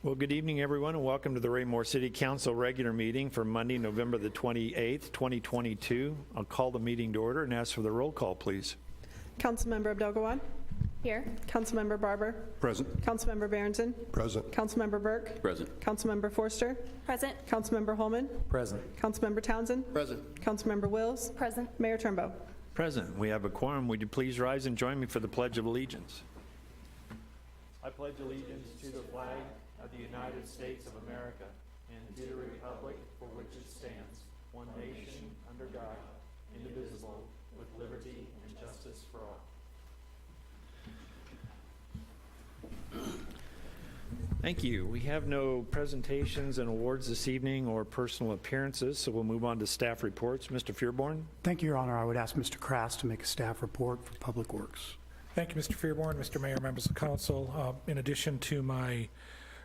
Well, good evening, everyone, and welcome to the Raymore City Council regular meeting for Monday, November the 28th, 2022. I'll call the meeting to order and ask for the roll call, please. Councilmember Abdelgawad. Here. Councilmember Barber. Present. Councilmember Berenson. Present. Councilmember Burke. Present. Councilmember Forster. Present. Councilmember Holman. Present. Councilmember Townsend. Present. Councilmember Wills. Present. Mayor Turnbow. Present. We have a quorum. Would you please rise and join me for the Pledge of Allegiance? I pledge allegiance to the flag of the United States of America and to the republic for which it stands, one nation, under God, indivisible, with liberty and justice for all. Thank you. We have no presentations and awards this evening or personal appearances, so we'll move on to staff reports. Mr. Fearborn? Thank you, Your Honor. I would ask Mr. Krass to make a staff report for Public Works. Thank you, Mr. Fearborn, Mr. Mayor, members of council. In addition to my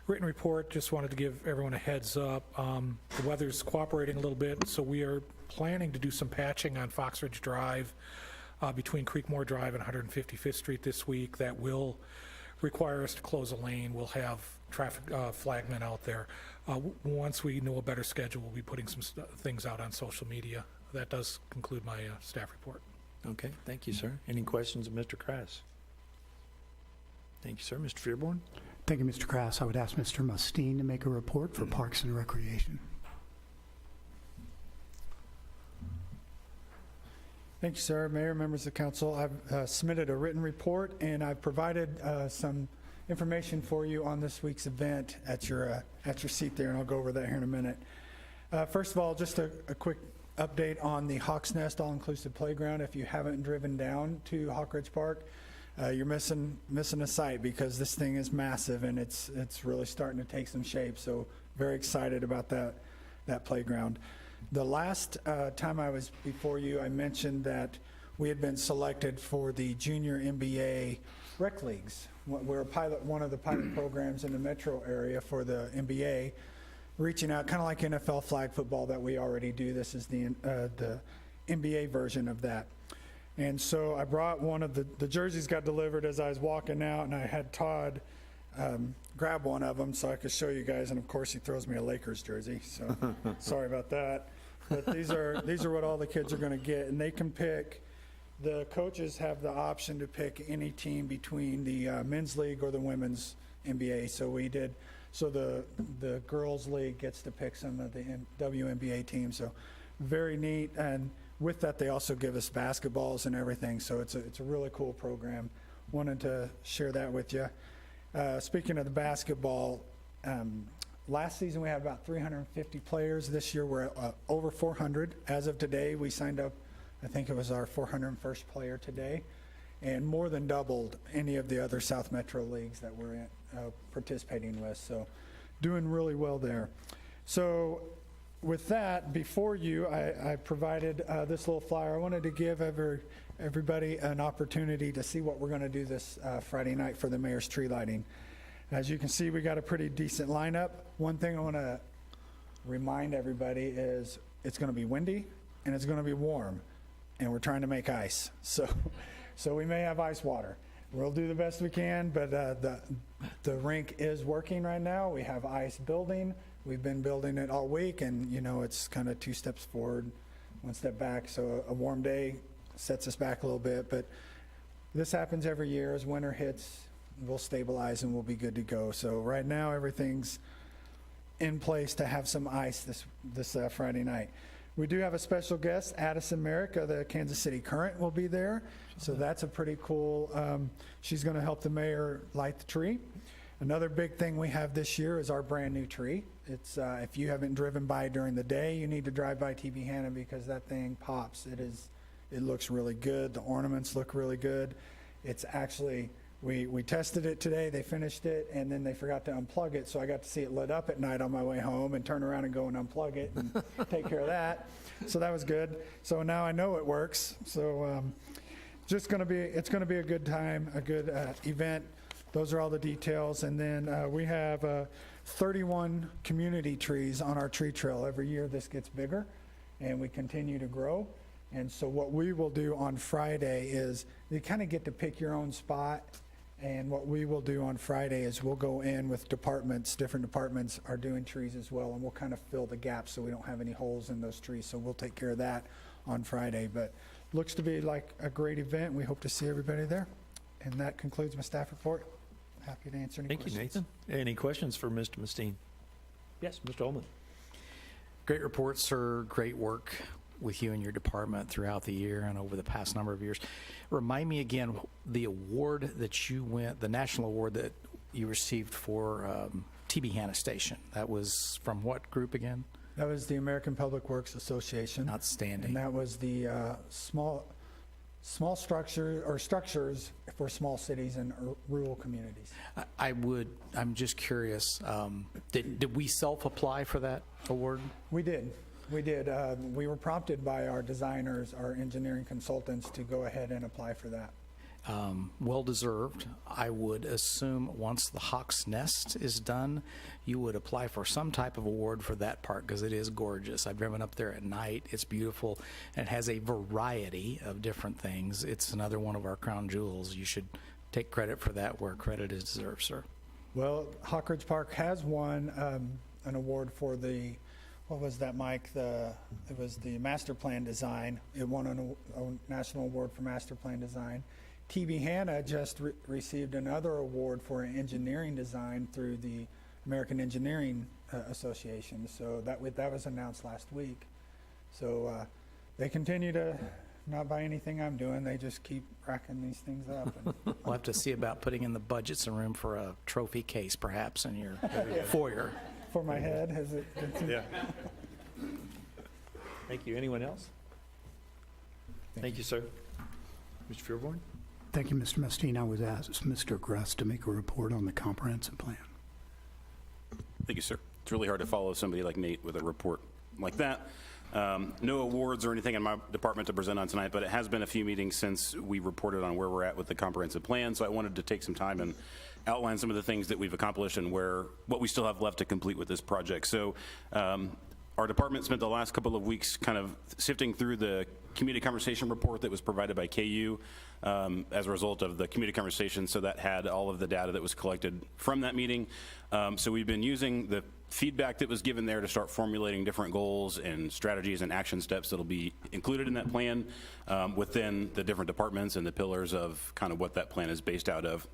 written report, just wanted to give everyone a heads up. The weather's cooperating a little bit, so we are planning to do some patching on Fox Ridge Drive between Creekmore Drive and 155th Street this week. That will require us to close a lane. We'll have traffic flagmen out there. Once we know a better schedule, we'll be putting some things out on social media. That does conclude my staff report. Okay, thank you, sir. Any questions of Mr. Krass? Thank you, sir. Mr. Fearborn? Thank you, Mr. Krass. I would ask Mr. Mustine to make a report for Parks and Recreation. Thank you, sir. Mayor, members of council, I've submitted a written report and I've provided some information for you on this week's event at your seat there, and I'll go over that here in a minute. First of all, just a quick update on the Hawks Nest All-Inclusive Playground. If you haven't driven down to Hawk Ridge Park, you're missing a sight, because this thing is massive and it's really starting to take some shape. So very excited about that playground. The last time I was before you, I mentioned that we had been selected for the Junior NBA Rec Leagues. We're one of the pilot programs in the metro area for the NBA, reaching out kind of like NFL flag football that we already do. This is the NBA version of that. And so I brought one of the jerseys, got delivered as I was walking out, and I had Todd grab one of them so I could show you guys, and of course he throws me a Lakers jersey, so sorry about that. But these are what all the kids are going to get, and they can pick. The coaches have the option to pick any team between the men's league or the women's NBA. So the girls league gets to pick some of the WNBA teams. So very neat, and with that they also give us basketballs and everything. So it's a really cool program. Wanted to share that with you. Speaking of the basketball, last season we had about 350 players. This year we're over 400. As of today, we signed up, I think it was our 401st player today, and more than doubled any of the other South Metro leagues that we're participating with. So doing really well there. So with that, before you, I provided this little flyer. I wanted to give everybody an opportunity to see what we're going to do this Friday night for the mayor's tree lighting. As you can see, we got a pretty decent lineup. One thing I want to remind everybody is it's going to be windy and it's going to be warm, and we're trying to make ice. So we may have ice water. We'll do the best we can, but the rink is working right now. We have ice building. We've been building it all week, and you know, it's kind of 2 steps forward, 1 step back. So a warm day sets us back a little bit, but this happens every year. As winter hits, we'll stabilize and we'll be good to go. So right now everything's in place to have some ice this Friday night. We do have a special guest. Addison Merrick of the Kansas City Current will be there. So that's a pretty cool, she's going to help the mayor light the tree. Another big thing we have this year is our brand new tree. It's if you haven't driven by during the day, you need to drive by TV Hanna, because that thing pops. It looks really good. The ornaments look really good. It's actually, we tested it today, they finished it, and then they forgot to unplug it, so I got to see it lit up at night on my way home and turn around and go and unplug it and take care of that. So that was good. So now I know it works. So it's going to be a good time, a good event. Those are all the details. And then we have 31 community trees on our tree trail. Every year this gets bigger and we continue to grow. And so what we will do on Friday is you kind of get to pick your own spot And what we will do on Friday is we'll go in with departments, different departments are doing trees as well, and we'll kind of fill the gaps so we don't have any holes in those trees. So we'll take care of that on Friday. But looks to be like a great event. We hope to see everybody there. And that concludes my staff report. Happy to answer any Thank you, questions. Nathan. Any questions for Mr. Mustine? Yes, Mr. Ullman. Great report, sir. Great work with you and your department throughout the year and over the past number of years. Remind me again, the award that you the national award that you received for TB Hanna Station. That was from what group again? That was the American Public Works Association. And Outstanding. that was the small structures for small cities and rural communities. I'm just curious, did we self-apply for that award? We did. We were prompted by our designers, our engineering consultants, to go ahead and apply for that. Well-deserved. I would assume once the Hawk's Nest is done, you would apply for some type of award for that park because it is gorgeous. I've driven up there at night. It's beautiful and it has a variety of different things. It's another one of our crown jewels. You should take credit for that where credit is deserved, sir. Well, Hawk Ridge Park has won an award for the, what was that, Mike? It was the master plan design. It won a national award for master plan design. TB Hanna just received another award for engineering design through the American Engineering Association. So that was announced last week. So they continue to not buy anything I'm doing. They just keep racking these things up. And We'll have to see about putting in the budget some room for a trophy case perhaps in your foyer. for my head, has it been Yeah. Thank you. Anyone else? Thank you, sir. Mr. Fearborn? Thank you, Mr. Mustine. I was asked Mr. Gress to make a report on the comprehensive plan. Thank you, sir. It's really hard to follow somebody like Nate with a report like that. No awards or anything in my department to present on tonight, but it has been a few meetings since we reported on where we're at with the comprehensive plan, so I wanted to take some time and outline some of the things that we've accomplished and what we still have left to complete with this project. So our department spent the last couple of weeks kind of sifting through the community conversation report that was provided by KU as a result of the community conversation, so that had all of the data that was collected from that meeting. So we've been using the feedback that was given there to start formulating different goals and strategies and action steps that'll be included in that plan within the different departments and the pillars of kind of what that plan is based out of.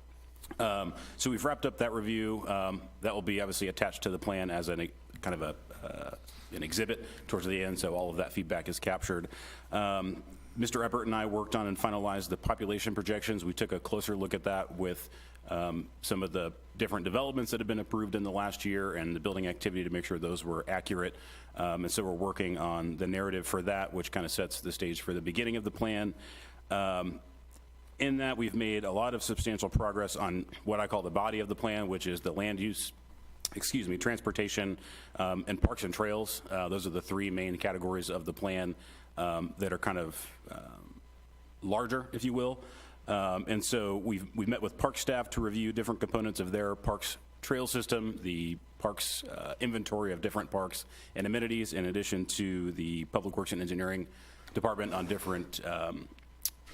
So we've wrapped up that review. That will be obviously attached to the plan as an exhibit towards the end, so all of that feedback is captured. Mr. Eppert and I worked on and finalized the population projections. We took a closer look at that with some of the different developments that have been approved in the last year and the building activity to make sure those were accurate. And so we're working on the narrative for that, which kind of sets the stage for the beginning of the plan. In that, we've made a lot of substantial progress on what I call the body of the plan, which is the land use, transportation, and parks and trails. Those are the three main categories of the plan that are kind of larger, if you will. And so we've met with park staff to review different components of their parks trail system, the parks inventory of different parks and amenities, in addition to the Public Works and Engineering Department on different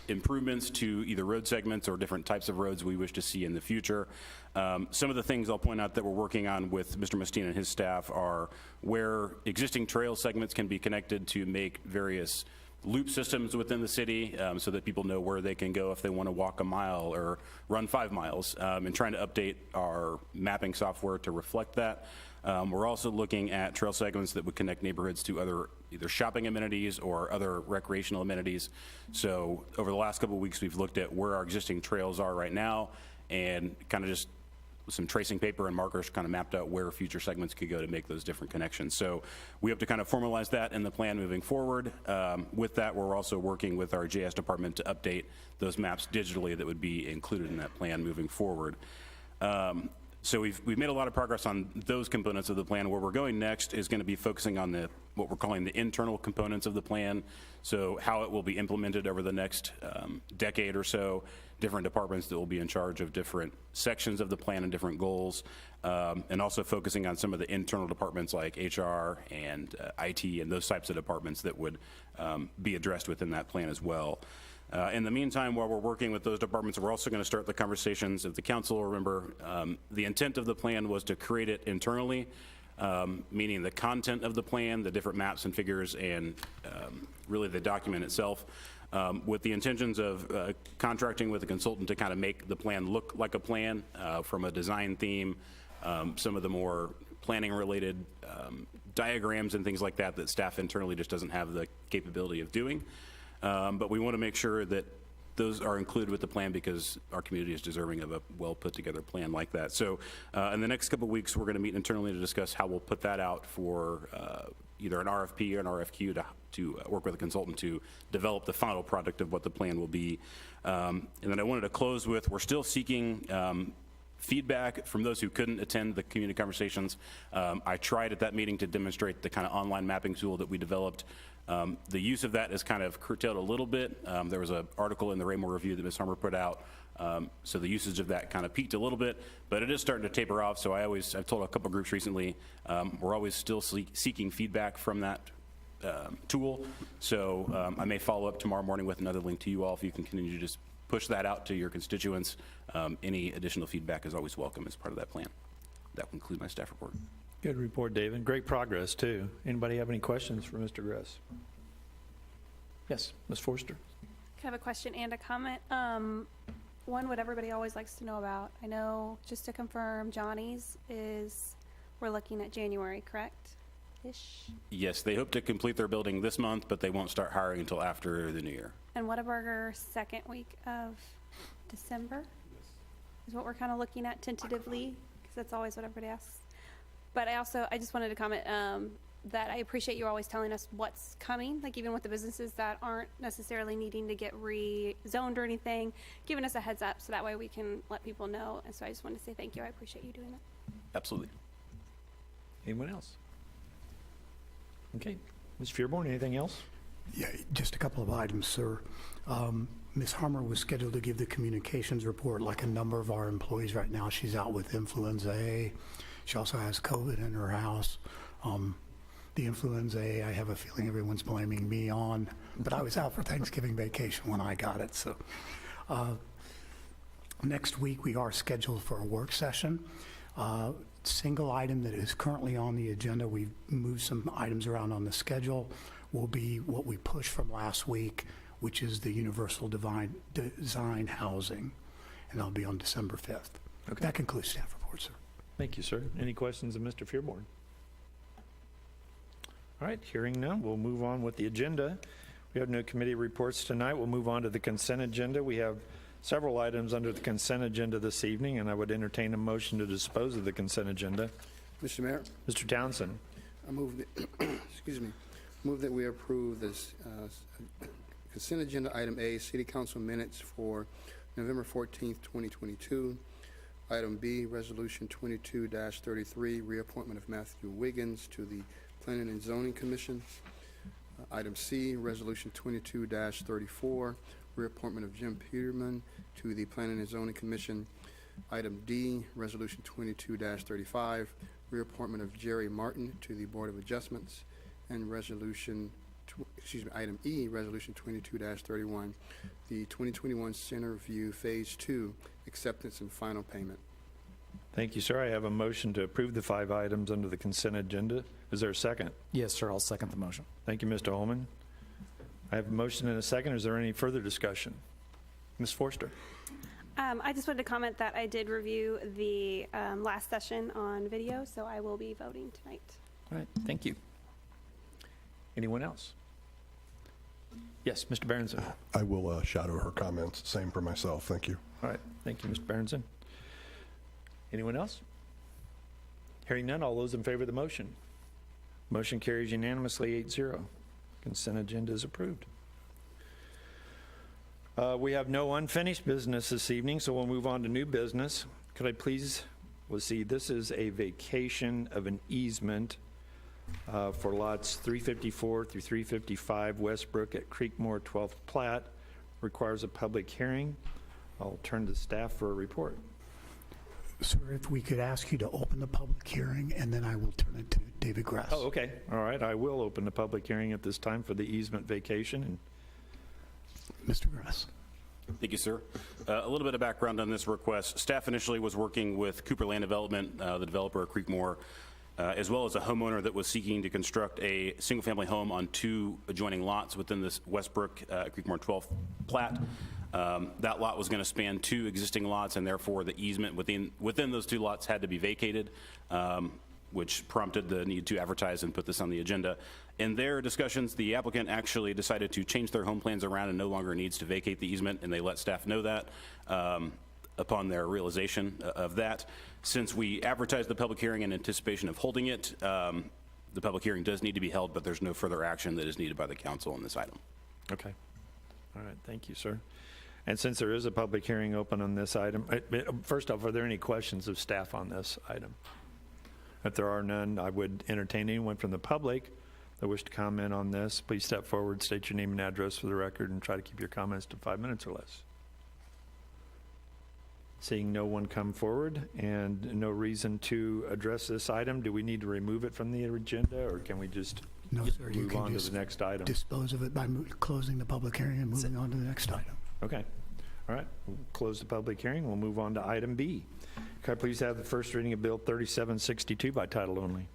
improvements to either road segments or different types of roads we wish to see in the future. Some of the things I'll point out that we're working on with Mr. Mustine and his staff are where existing trail segments can be connected to make various loop systems within the city so that people know where they can go if they want to walk a mile or run 5 miles, and trying to update our mapping software to reflect that. We're also looking at trail segments that would connect neighborhoods to other either shopping amenities or other recreational amenities. So over the last couple of weeks, we've looked at where our existing trails are right now and kind of just with some tracing paper and markers kind of mapped out where future segments could go to make those different connections. So we hope to kind of formalize that in the plan moving forward. With that, we're also working with our JS department to update those maps digitally that would be included in that plan moving forward. So we've made a lot of progress on those components of the plan. Where we're going next is going to be focusing on what we're calling the internal components of the plan. So how it will be implemented over the next decade or so, different departments that will be in charge of different sections of the plan and different goals, and also focusing on some of the internal departments like HR and IT and those types of departments that would be addressed within that plan as well. In the meantime, while we're working with those departments, we're also going to start the conversations. If the council will remember, the intent of the plan was to create it internally, meaning the content of the plan, the different maps and figures, and really the document itself, with the intentions of contracting with a consultant to kind of make the plan look like a plan from a design theme, some of the more planning-related diagrams and things like that that staff internally just doesn't have the capability of doing. But we want to make sure that those are included with the plan because our community is deserving of a well-put-together plan like that. So in the next couple of weeks, we're going to meet internally to discuss how we'll put that out for either an RFP or an RFQ to work with a consultant to develop the final product of what the plan will be. And then I wanted to close with, we're still seeking feedback from those who couldn't attend the community conversations. I tried at that meeting to demonstrate the kind of online mapping tool that we developed. The use of that is kind of curtailed a little bit. There was an article in the Raymore Review that Ms. Harmer put out, so the usage of that kind of peaked a little bit, but it is starting to taper off. So I've told a couple groups recently, we're always still seeking feedback from that tool. So I may follow up tomorrow morning with another link to you all if you can continue to just push that out to your constituents. Any additional feedback is always welcome as part of that plan. That will conclude my staff report. Good report, David. Great progress, too. Anybody have any questions for Mr. Gress? Yes, Ms. Forster. I have a question and a comment. One, what everybody always likes to know about. I know, just to confirm, Johnny's we're looking at January, correct? Ish. Yes, they hope to complete their building this month, but they won't start hiring until after the new year. And Whataburger, second week of December is what we're kind of looking at tentatively, because that's always what everybody asks. But I just wanted to comment that I appreciate you always telling us what's coming, like even with the businesses that aren't necessarily needing to get rezoned or anything, giving us a heads up so that way we can let people know. And so I just wanted to say thank you. I appreciate you doing that. Absolutely. Anyone else? Okay. Ms. Fearborn, anything else? Yeah, just a couple of items, sir. Ms. Harmer was scheduled to give the communications report like a number of our employees right now. She's out with influenza A. She also has COVID in her house. The influenza A, I have a feeling everyone's blaming me on, but I was out for Thanksgiving vacation when I got it. So next week we are scheduled for a work session. Single item that is currently on the agenda, we've moved some items around on the schedule, will be what we pushed from last week, which is the universal design housing, and that'll be on December 5th. Okay. That concludes staff report, sir. Thank you, sir. Any questions of Mr. Fearborn? All right, hearing none, we'll move on with the agenda. We have no committee reports tonight. We'll move on to the consent agenda. We have several items under the consent agenda this evening, and I would entertain a motion to dispose of the consent agenda. Mr. Mayor, Mr. Townsend. I move that, excuse me, move that we approve this consent agenda item A, City Council minutes for November 14th, 2022. Item B, Resolution 22-33, reappointment of Matthew Wiggins to the Planning and Zoning Commission. Item C, Resolution 22-34, reappointment of Jim Peterman to the Planning and Zoning Commission. Item D, Resolution 22-35, reappointment of Jerry Martin to the Board of Adjustments. And item E, Resolution 22-31, the 2021 Center View Phase 2, acceptance and final payment. Thank you, sir. I have a motion to approve the 5 items under the consent agenda. Is there a second? Yes, sir, I'll second the motion. Thank you, Mr. Holman. I have a motion and a second. Is there any further discussion? Ms. Forster. I just wanted to comment that I did review the last session on video, so I will be voting tonight. All right, thank you. Anyone else? Yes, Mr. Berenson. I will shadow her comments. Same for myself. Thank you. All right, thank you, Mr. Berenson. Anyone else? Hearing none, all those in favor of the motion? Motion carries unanimously 8-0. Consent agenda is approved. We have no unfinished business this evening, so we'll move on to new business. Could I please, let's see, this is a vacation of an easement for lots 354 through 355 Westbrook at Creekmore 12th Plat. Requires a public hearing. I'll turn to staff for a report. Sir, if we could ask you to open the public hearing, and then I will turn it to David Grass. Oh, okay. All right. I will open the public hearing at this time for the easement vacation. And Mr. Gress. Thank you, sir. A little bit of background on this request. Staff initially was working with Cooper Land Development, the developer of Creekmore, as well as a homeowner that was seeking to construct a single-family home on 2 adjoining lots within this Westbrook Creekmore 12 plat. That lot was going to span 2 existing lots, and therefore the easement within those 2 lots had to be vacated, which prompted the need to advertise and put this on the agenda. In their discussions, the applicant actually decided to change their home plans around and no longer needs to vacate the easement, and they let staff know that upon their realization of that. Since we advertised the public hearing in anticipation of holding it, the public hearing does need to be held, but there's no further action that is needed by the council on this item. Okay. All right, thank you, sir. And since there is a public hearing open on this item, first off, are there any questions of staff on this item? If there are none, I would entertain anyone from the public that wish to comment on this. Please step forward, state your name and address for the record, and try to keep your comments to 5 minutes or less. Seeing no one come forward and no reason to address this item, do we need to remove it from the agenda, or can we just No, sir, you move can on to just the next item? dispose of it by closing the public hearing and moving on to the next item. Okay. All right, we'll close the public hearing. We'll move on to item B. Could I please have the first reading of Bill 3762 by title only?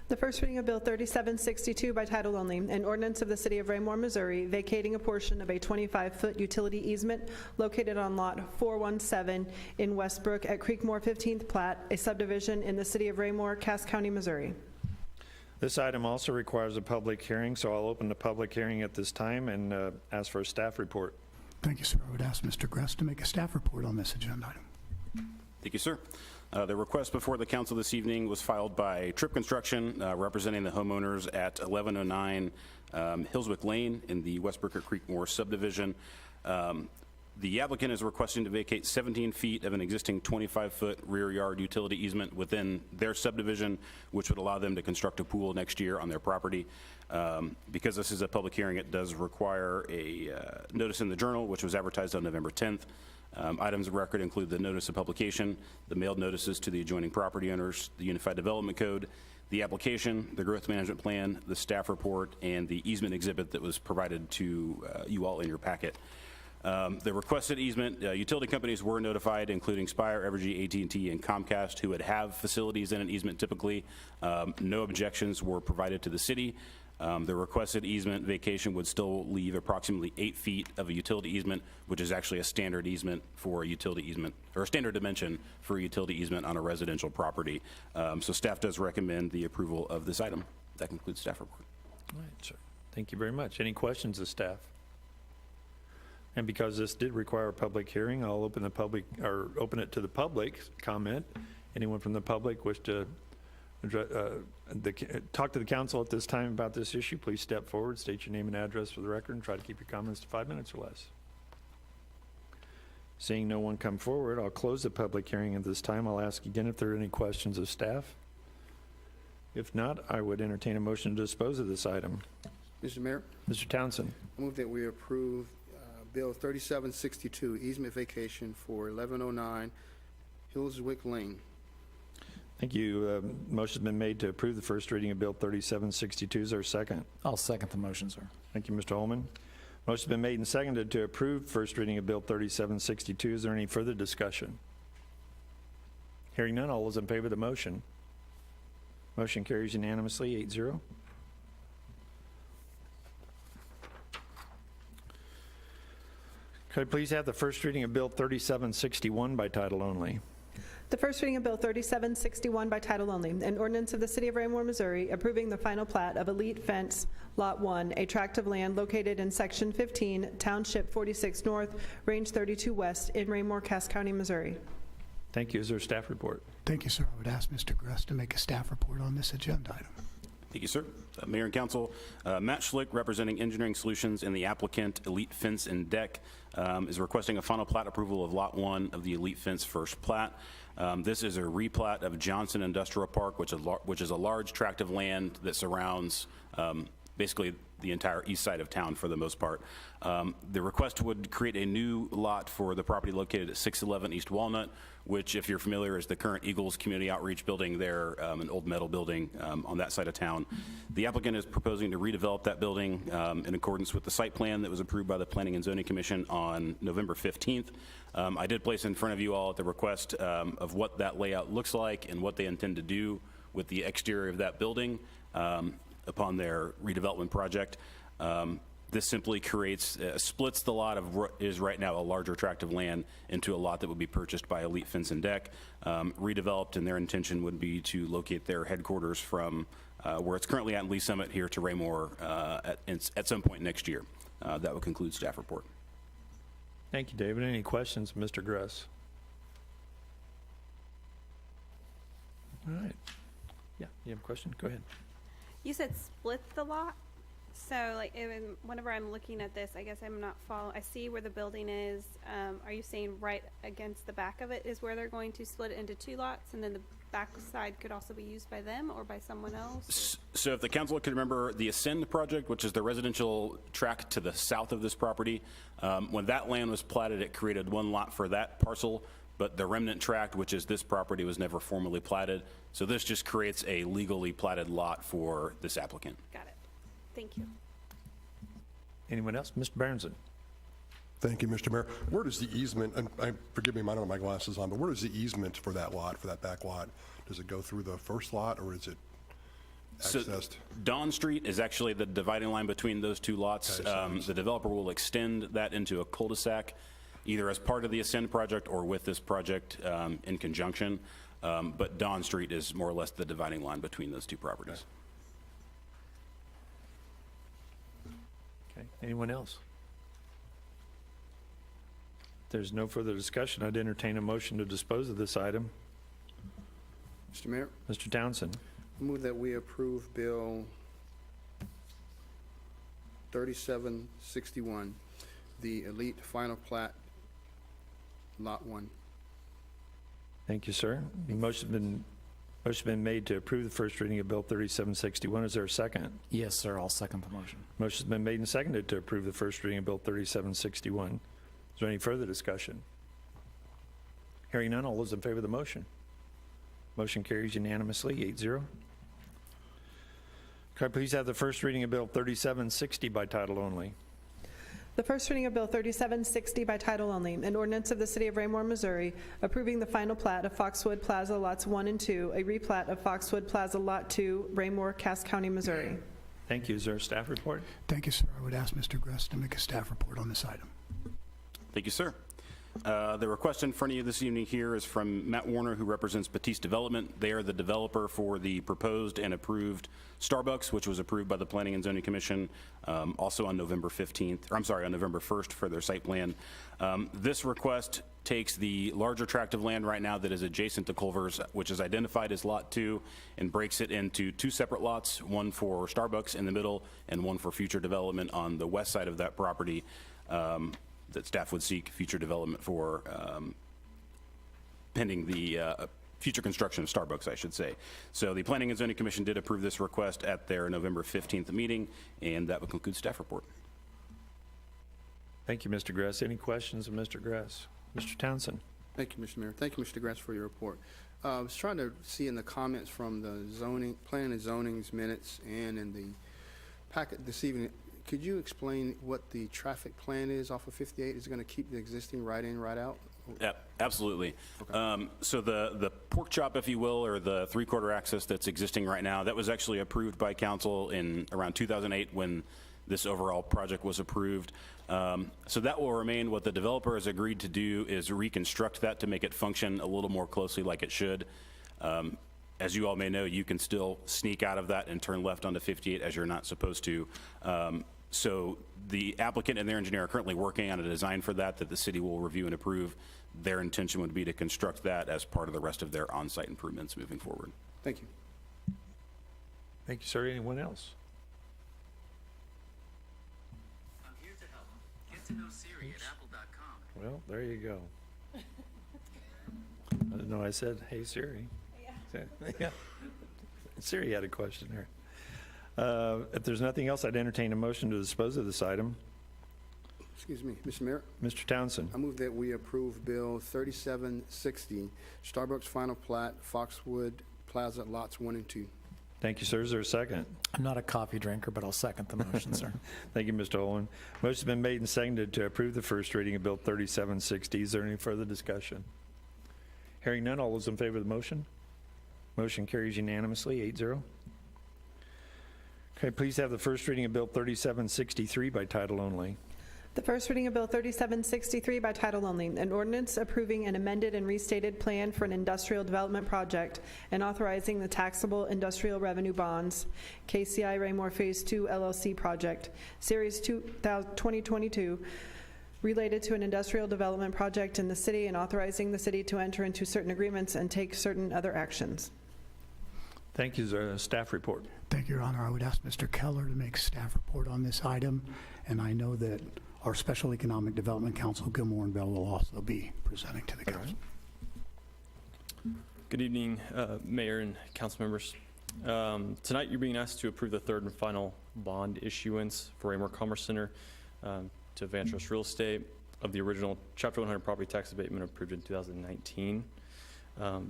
The first reading of Bill 3762 by title only, an ordinance of the City of Raymore, Missouri, vacating a portion of a 25-foot utility easement located on Lot 417 in Westbrook at Creekmore 15th Plat, a subdivision in the City of Raymore, Cass County, Missouri. This item also requires a public hearing, so I'll open the public hearing at this time and ask for a staff report. Thank you, sir. I would ask Mr. Gress to make a staff report on this agenda item. Thank you, sir. The request before the council this evening was filed by Tripp Construction, representing the homeowners at 1109 Hillswick Lane in the Westbrook Creekmore subdivision. The applicant is requesting to vacate 17 feet of an existing 25-foot rear yard utility easement within their subdivision, which would allow them to construct a pool next year on their property. Because this is a public hearing, it does require a notice in the Journal, which was advertised on November 10th. Items of record include the notice of publication, the mailed notices to the adjoining property owners, the Unified Development Code, the application, the growth management plan, the staff report, and the easement exhibit that was provided to you all in your packet. The requested easement, utility companies were notified, including Spire, Evergy, AT&T, and Comcast, who would have facilities in an easement typically. No objections were provided to the city. The requested easement vacation would still leave approximately 8 feet of a utility easement, which is actually a standard easement for a utility easement, or a standard dimension for a utility easement on a residential property. So staff does recommend the approval of this item. That concludes staff report. All right, sir. Thank you very much. Any questions of staff? And because this did require a public hearing, I'll open it to the public comment. Anyone from the public wish to talk to the council at this time about this issue, please step forward, state your name and address for the record, and try to keep your comments to 5 minutes or less. Seeing no one come forward, I'll close the public hearing at this time. I'll ask again if there are any questions of staff. If not, I would entertain a motion to dispose of this item. Mr. Mayor, Mr. Townsend. I move that we approve Bill 3762, easement vacation for 1109 Hillswick Lane. Thank you. Motion's been made to approve the first reading of Bill 3762. Is there a second? I'll second the motion, sir. Thank you, Mr. Holman. Motion's been made and seconded to approve first reading of Bill 3762. Is there any further discussion? Hearing none, all those in favor of the motion? Motion carries unanimously, 8-0. Could I please have the first reading of Bill 3761 by title only? The first reading of Bill 3761 by title only, an ordinance of the City of Raymore, Missouri, approving the final plat of Elite Fence Lot 1, a tract of land located in Section 15, Township 46 North, Range 32 West, in Raymore, Cass County, Missouri. Thank you. Is there a staff report? Thank you, sir. I would ask Mr. Gress to make a staff report on this agenda item. Thank you, sir. Mayor and Council, Matt Schlick, representing Engineering Solutions and the applicant Elite Fence and Deck, is requesting a final plat approval of Lot 1 of the Elite Fence first plat. This is a replat of Johnson Industrial Park, which is a large tract of land that surrounds basically the entire east side of town for the most part. The request would create a new lot for the property located at 611 East Walnut, which, if you're familiar, is the current Eagles Community Outreach Building there, an old metal building on that side of town. The applicant is proposing to redevelop that building in accordance with the site plan that was approved by the Planning and Zoning Commission on November 15th. I did place in front of you all at the request of what that layout looks like and what they intend to do with the exterior of that building upon their redevelopment project. This simply creates, splits the lot of what is right now a larger tract of land into a lot that would be purchased by Elite Fence and Deck, redeveloped, and their intention would be to locate their headquarters from where it's currently at in Lee Summit here to Raymore at some point next year. That would conclude staff report. Thank you, David. Any questions, Mr. Gress? All right. Yeah, you have a question? Go ahead. You said split the lot? So like whenever I'm looking at this, I guess I'm not following. I see where the building is. Are you saying right against the back of it is where they're going to split it into 2 lots, and then the back side could also be used by them or by someone else? So if the council can remember the Ascend project, which is the residential tract to the south of this property, when that land was platted, it created 1 lot for that parcel, but the remnant tract, which is this property, was never formally platted. So this just creates a legally platted lot for this applicant. Got it. Thank you. Anyone else? Mr. Berenson? Thank you, Mr. Mayor. Where does the easement, and forgive me, I don't have my glasses on, but where does the easement for that lot, for that back lot? Does it go through the first lot, or is it So accessed? Don Street is actually the dividing line between those 2 lots. Okay, so The developer will extend that into a cul-de-sac, either as part of the Ascend project or with this project in conjunction. But Don Street is more or less the dividing line between those 2 properties. Okay, anyone else? If there's no further discussion, I'd entertain a motion to dispose of this item. Mr. Mayor, Mr. Townsend? I move that we approve Bill 3761, the Elite Final Plat, Lot 1. Thank you, sir. The motion been made to approve the first reading of Bill 3761. Is there a second? Yes, sir, I'll second the motion. Motion's been made and seconded to approve the first reading of Bill 3761. Is there any further discussion? Hearing none, all those in favor of the motion? Motion carries unanimously, 8-0. Could I please have the first reading of Bill 3760 by title only? The first reading of Bill 3760 by title only, an ordinance of the City of Raymore, Missouri, approving the final plat of Foxwood Plaza Lots 1 and 2, a replat of Foxwood Plaza Lot 2, Raymore, Cass County, Missouri. Thank you. Is there a staff report? Thank you, sir. I would ask Mr. Gress to make a staff report on this item. Thank you, sir. The request in front of you this evening here is from Matt Warner, who represents Batiste Development. They are the developer for the proposed and approved Starbucks, which was approved by the Planning and Zoning Commission also on November 15th, or I'm sorry, on November 1st for their site plan. This request takes the larger tract of land right now that is adjacent to Culver's, which is identified as Lot 2, and breaks it into 2 separate lots, one for Starbucks in the middle and one for future development on the west side of that property. That staff would seek future development for pending the future construction of Starbucks, I should say. So the Planning and Zoning Commission did approve this request at their November 15th meeting, and that would conclude staff report. Thank you, Mr. Gress. Any questions of Mr. Gress? Mr. Townsend? Thank you, Mr. Mayor. Thank you, Mr. Grass, for your report. I was trying to see in the comments from the zoning, planning and zoning's minutes and in the packet this evening, could you explain what the traffic plan is off of 58? Is it going to keep the existing right in, right out? Yeah, absolutely. So the pork chop, if you will, or the 3/4 access that's existing right now, that was actually approved by council in around 2008 when this overall project was approved. So that will remain. What the developer has agreed to do is reconstruct that to make it function a little more closely like it should. As you all may know, you can still sneak out of that and turn left onto 58 as you're not supposed to. So the applicant and their engineer are currently working on a design for that the city will review and approve. Their intention would be to construct that as part of the rest of their on-site improvements moving forward. Thank you. Thank you, sir. Anyone else? I'm here to help. Get to know Siri at apple.com. Well, there you go. I didn't know I said, hey, Siri. Yeah. Yeah. Siri had a question here. If there's nothing else, I'd entertain a motion to dispose of this item. Excuse me, Mr. Mayor, Mr. Townsend. I move that we approve Bill 3760, Starbucks Final Plat, Foxwood Plaza, Lots 1 and 2. Thank you, sir. Is there a second? I'm not a coffee drinker, but I'll second the motion, sir. Thank you, Mr. Holman. Motion's been made and seconded to approve the first reading of Bill 3760. Is there any further discussion? Hearing none, all those in favor of the motion? Motion carries unanimously, 8-0. Okay, please have the first reading of Bill 3763 by title only. The first reading of Bill 3763 by title only, an ordinance approving an amended and restated plan for an industrial development project and authorizing the taxable industrial revenue bonds, KCI Raymore Phase 2 LLC project, Series 2022, related to an industrial development project in the city and authorizing the city to enter into certain agreements and take certain other actions. Thank you. Is there a staff report? Thank you, Your Honor. I would ask Mr. Keller to make staff report on this item, and I know that our Special Economic Development Council, Gilmore and Bell, will also be presenting to the council. Good evening, Mayor and council members. Tonight, you're being asked to approve the third and final bond issuance for Raymore Commerce Center to Vantrust Real Estate of the original Chapter 100 property tax abatement approved in 2019.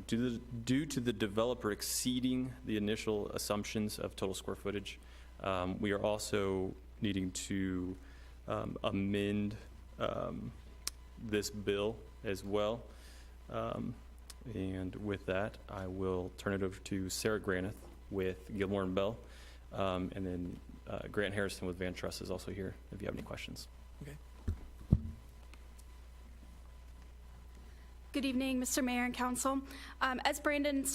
Due to the developer exceeding the initial assumptions of total square footage, we are also needing to amend this bill as well. And with that, I will turn it over to Sarah Granith with Gilmore and Bell, and then Grant Harrison with Vantrust is also here if you have any questions. Okay. Good evening, Mr. Mayor and Council. As Brandon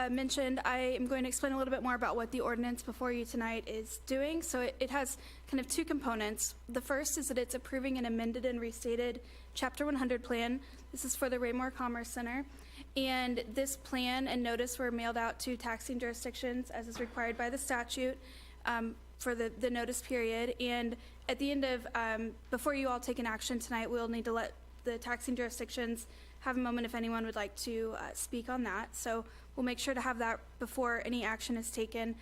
mentioned, I am going to explain a little bit more about what the ordinance before you tonight is doing. So it has kind of two components. The first is that it's approving an amended and restated Chapter 100 plan. This is for the Raymore Commerce Center. And this plan and notice were mailed out to taxing jurisdictions as is required by the statute for the notice period. And at the end of, before you all take an action tonight, we'll need to let the taxing jurisdictions have a moment if anyone would like to speak on that. So we'll make sure to have that before any action is taken.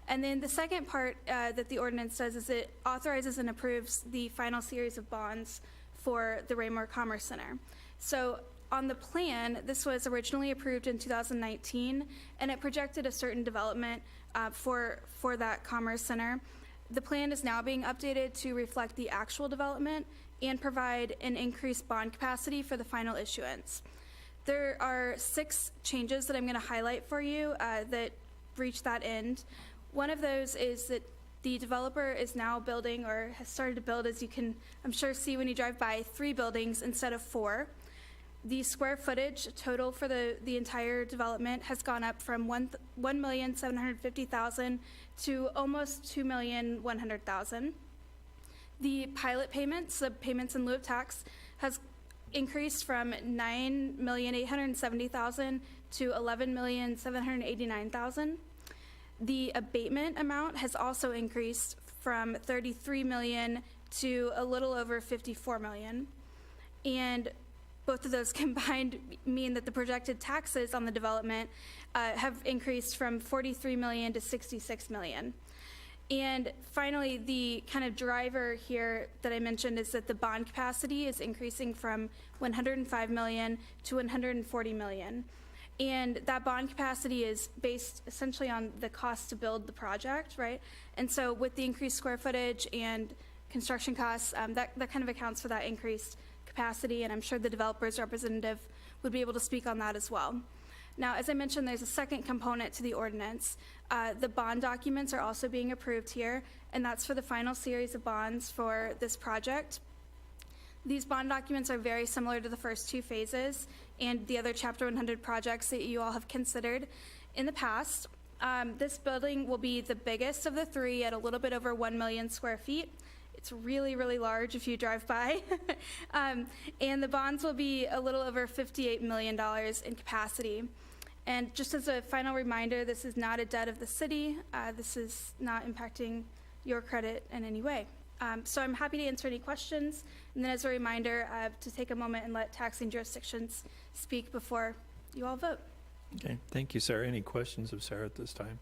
And then the second part that the ordinance does is it authorizes and approves the final series of bonds for the Raymore Commerce Center. So on the plan, this was originally approved in 2019, and it projected a certain development for that Commerce Center. The plan is now being updated to reflect the actual development and provide an increased bond capacity for the final issuance. There are 6 changes that I'm going to highlight for you that reach that end. One of those is that the developer is now building, or has started to build, as you can, I'm sure, see when you drive by, 3 buildings instead of 4. The square footage total for the entire development has gone up from 1,750,000 to almost 2,100,000. The pilot payments, the payments in lieu of tax, has increased from 9,870,000 to 11,789,000. The abatement amount has also increased from 33 million to a little over 54 million. And both of those combined mean that the projected taxes on the development have increased from 43 million to 66 million. And finally, the kind of driver here that I mentioned is that the bond capacity is increasing from 105 million to 140 million. And that bond capacity is based essentially on the cost to build the project, right? And so with the increased square footage and construction costs, that kind of accounts for that increased capacity, and I'm sure the developer's representative would be able to speak on that as well. Now, as I mentioned, there's a second component to the ordinance. The bond documents are also being approved here, and that's for the final series of bonds for this project. These bond documents are very similar to the first 2 phases and the other Chapter 100 projects that you all have considered in the past. This building will be the biggest of the 3 at a little bit over 1 million square feet. It's really, really large if you drive by. And the bonds will be a little over $58 million in capacity. And just as a final reminder, this is not a debt of the city. This is not impacting your credit in any way. So I'm happy to answer any questions. And then as a reminder, to take a moment and let taxing jurisdictions speak before you all vote. Okay, thank you, Sarah. Any questions of Sarah at this time?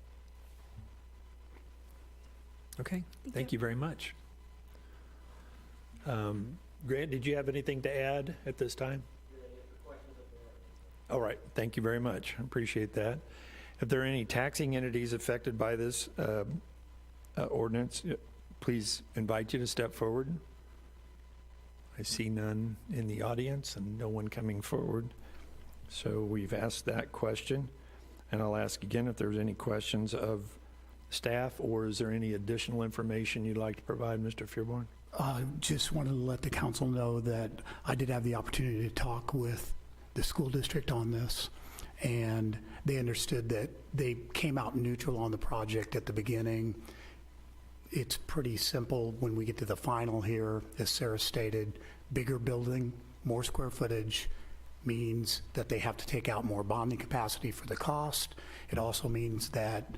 Okay, thank you very much. Grant, did you have anything to add at this time? All right, thank you very much. I appreciate that. If there are any taxing entities affected by this ordinance, please invite you to step forward. I see none in the audience and no one coming forward. So we've asked that question. And I'll ask again if there's any questions of staff, or is there any additional information you'd like to provide, Mr. Fearborn? Just wanted to let the council know that I did have the opportunity to talk with the school district on this, and they understood that they came out neutral on the project at the beginning. It's pretty simple when we get to the final here, as Sarah stated, bigger building, more square footage means that they have to take out more bonding capacity for the cost. It also means that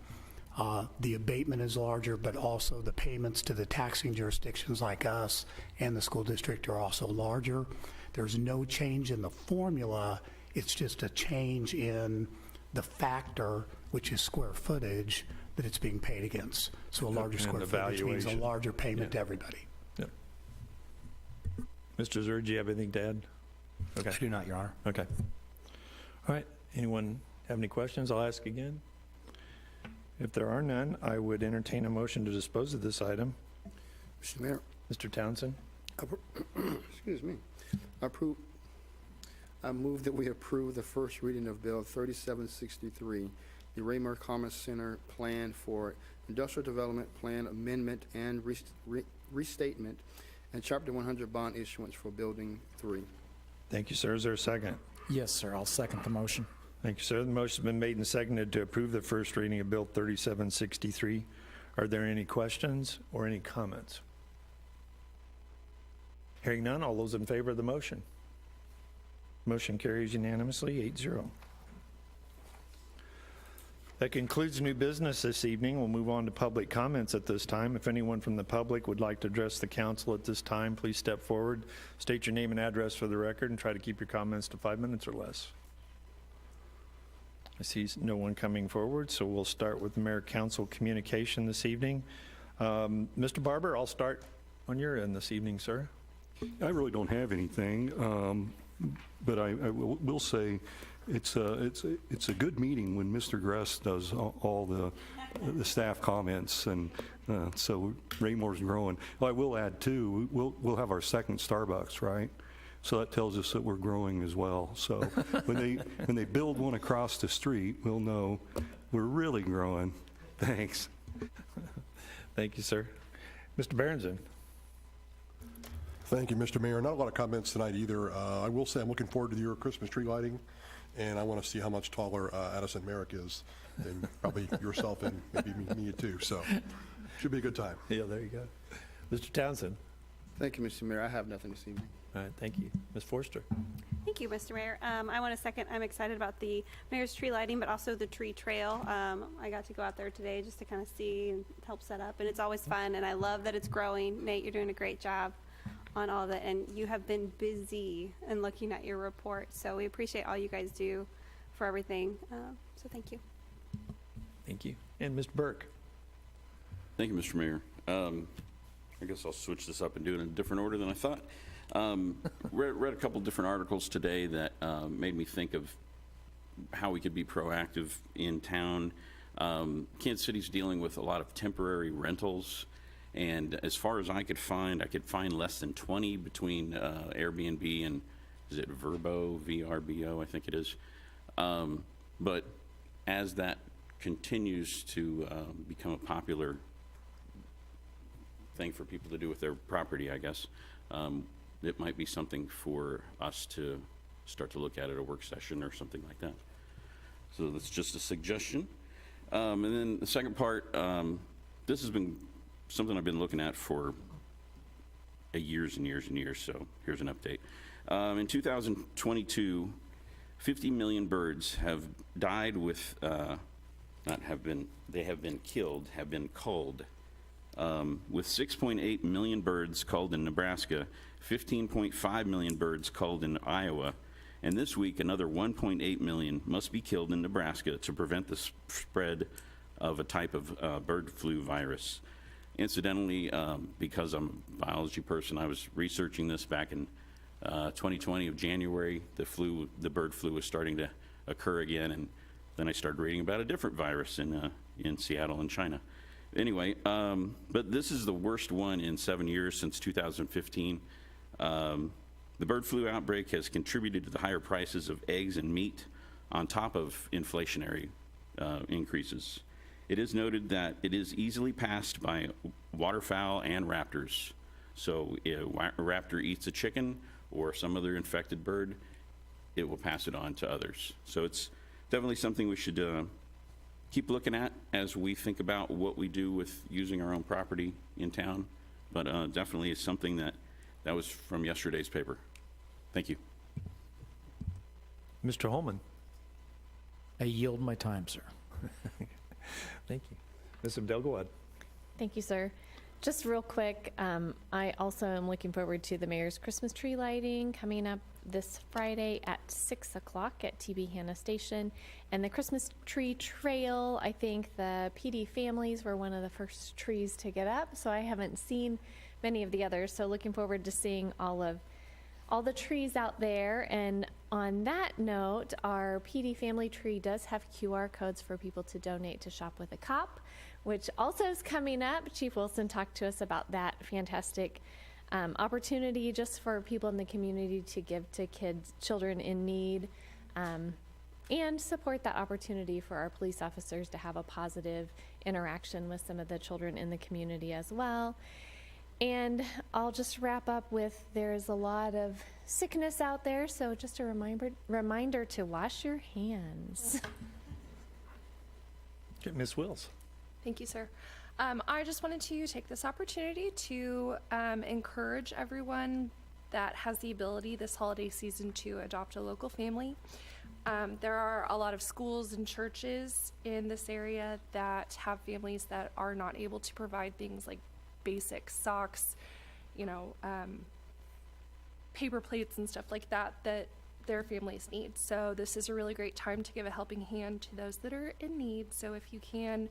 the abatement is larger, but also the payments to the taxing jurisdictions like us and the school district are also larger. There's no change in the formula. It's just a change in the factor, which is square footage, that it's being paid against. So a larger And square the footage means a valuation. larger payment to Yeah. everybody. Yep. Mr. Zerg, do you have anything to add? Okay. I do not, Your Honor. Okay. All right. Anyone have any questions? I'll ask again. If there are none, I would entertain a motion to dispose of this item. Mr. Mayor, Mr. Townsend? excuse me, I move that we approve the first reading of Bill 3763, the Raymore Commerce Center Plan for Industrial Development Plan Amendment and Restatement, and Chapter 100 Bond Issuance for Building 3. Thank you, sir. Is there a second? Yes, sir. I'll second the motion. Thank you, sir. The motion's been made and seconded to approve the first reading of Bill 3763. Are there any questions or any comments? Hearing none, all those in favor of the motion? Motion carries unanimously, 8-0. That concludes new business this evening. We'll move on to public comments at this time. If anyone from the public would like to address the council at this time, please step forward, state your name and address for the record, and try to keep your comments to 5 minutes or less. I see no one coming forward, so we'll start with mayor-council communication this evening. Mr. Barber, I'll start on your end this evening, sir. I really don't have anything, but I will say it's a good meeting when Mr. Gress does all the staff comments, and so Raymore's growing. Well, I will add too, we'll have our second Starbucks, right? So that tells us that we're growing as well. So when they build one across the street, we'll know we're really growing. Thanks. Thank you, sir. Mr. Berenson. Thank you, Mr. Mayor. Not a lot of comments tonight either. I will say I'm looking forward to your Christmas tree lighting, and I want to see how much taller Addison Merrick is than probably yourself and maybe me too. So should be a good time. Yeah, there you go. Mr. Townsend. Thank you, Mr. Mayor. I have nothing this evening. All right, thank you. Ms. Forster. Thank you, Mr. Mayor. I want to second, I'm excited about the mayor's tree lighting, but also the tree trail. I got to go out there today just to kind of see and help set up, and it's always fun, and I love that it's growing. Nate, you're doing a great job on all of that, and you have been busy in looking at your report, so we appreciate all you guys do for everything, so thank you. Thank you. And Mr. Burke. Thank you, Mr. Mayor. I guess I'll switch this up and do it in a different order than I thought. Read a couple different articles today that made me think of how we could be proactive in town. Kansas City's dealing with a lot of temporary rentals, and as far as I could find less than 20 between Airbnb and, is it Vrbo, VRBO, I think it is. But as that continues to become a popular thing for people to do with their property, I guess, it might be something for us to start to look at a work session or something like that. So that's just a suggestion. And then the second part, this has been something I've been looking at for years and years and years, so here's an update. In 2022, 50 million birds have died with, they have been killed, have been culled. With 6.8 million birds culled in Nebraska, 15.5 million birds culled in Iowa, and this week another 1.8 million must be killed in Nebraska to prevent the spread of a type of bird flu virus. Incidentally, because I'm a biology person, I was researching this back in 2020 of January. The bird flu was starting to occur again, and then I started reading about a different virus in Seattle and China. Anyway, but this is the worst one in 7 years since 2015. The bird flu outbreak has contributed to the higher prices of eggs and meat on top of inflationary increases. It is noted that it is easily passed by waterfowl and raptors. So if a raptor eats a chicken or some other infected bird, it will pass it on to others. So it's definitely something we should keep looking at as we think about what we do with using our own property in town. But definitely it's something that was from yesterday's paper. Thank you. Mr. Holman? I yield my time, sir. Thank you. Ms. Abdelgawad? Thank you, sir. Just real quick, I also am looking forward to the mayor's Christmas tree lighting coming up this Friday at 6 o'clock at TB Hanna Station. And the Christmas tree trail, I think the PD families were one of the first trees to get up, so I haven't seen many of the others. So looking forward to seeing all the trees out there. And on that note, our PD family tree does have QR codes for people to donate to Shop with a Cop, which also is coming up. Chief Wilson talked to us about that fantastic opportunity just for people in the community to give to children in need, and support that opportunity for our police officers to have a positive interaction with some of the children in the community as well. And I'll just wrap up with there's a lot of sickness out there, so just a reminder to wash your hands. Okay, Ms. Wills? Thank you, sir. I just wanted to take this opportunity to encourage everyone that has the ability this holiday season to adopt a local family. There are a lot of schools and churches in this area that have families that are not able to provide things like basic socks, paper plates and stuff like that their families need. So this is a really great time to give a helping hand to those that are in need. So if you can,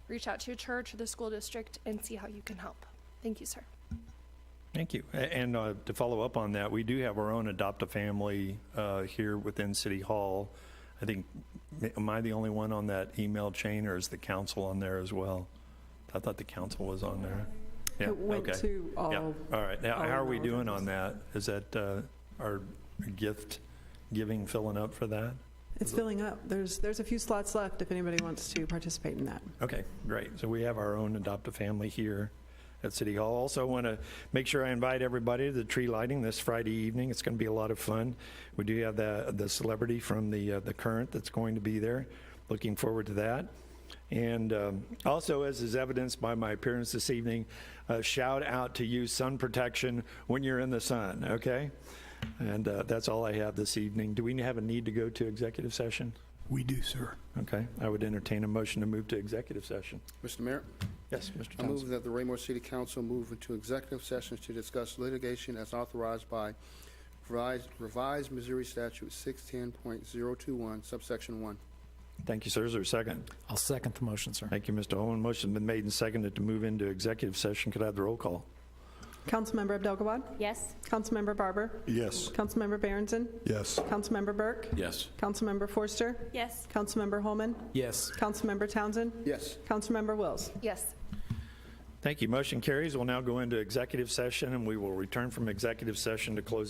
reach out to your church or the school district and see how you can help. Thank you, sir. Thank you. And to follow up on that, we do have our own Adopt-A-Family here within City Hall. I think, am I the only one on that email chain, or is the council on there as well? I thought the council was on there. Yeah, It went okay. to all. Yeah, all right. Now, how are we all doing on that? Is that our gift giving filling up for that? It's filling up. There's a few slots left if anybody wants to participate in that. Okay, great. So we have our own Adopt-A-Family here at City Hall. Also want to make sure I invite everybody to the tree lighting this Friday evening. It's going to be a lot of fun. We do have the celebrity from the Current that's going to be there. Looking forward to that. And also, as is evidenced by my appearance this evening, shout out to use sun protection when you're in the sun, okay? And that's all I have this evening. Do we have a need to go to executive session? We do, sir. Okay, I would entertain a motion to move to executive session. Mr. Mayor, Yes, Mr. I move Townsend. that the Raymore City Council move into executive sessions to discuss litigation as authorized by revised Missouri Statute 610.021, subsection 1. Thank you, sir. Is there a second? I'll second the motion, sir. Thank you, Mr. Holman. Motion's been made and seconded to move into executive session. Could I have the roll call? Councilmember Abdelgawad? Yes? Councilmember Barber? Yes. Councilmember Berenson? Yes. Councilmember Burke? Yes. Councilmember Forster? Yes. Councilmember Holman? Yes. Councilmember Townsend? Yes. Councilmember Wills? Yes. Thank you. Motion carries. We'll now go into executive session, and we will return from executive session to close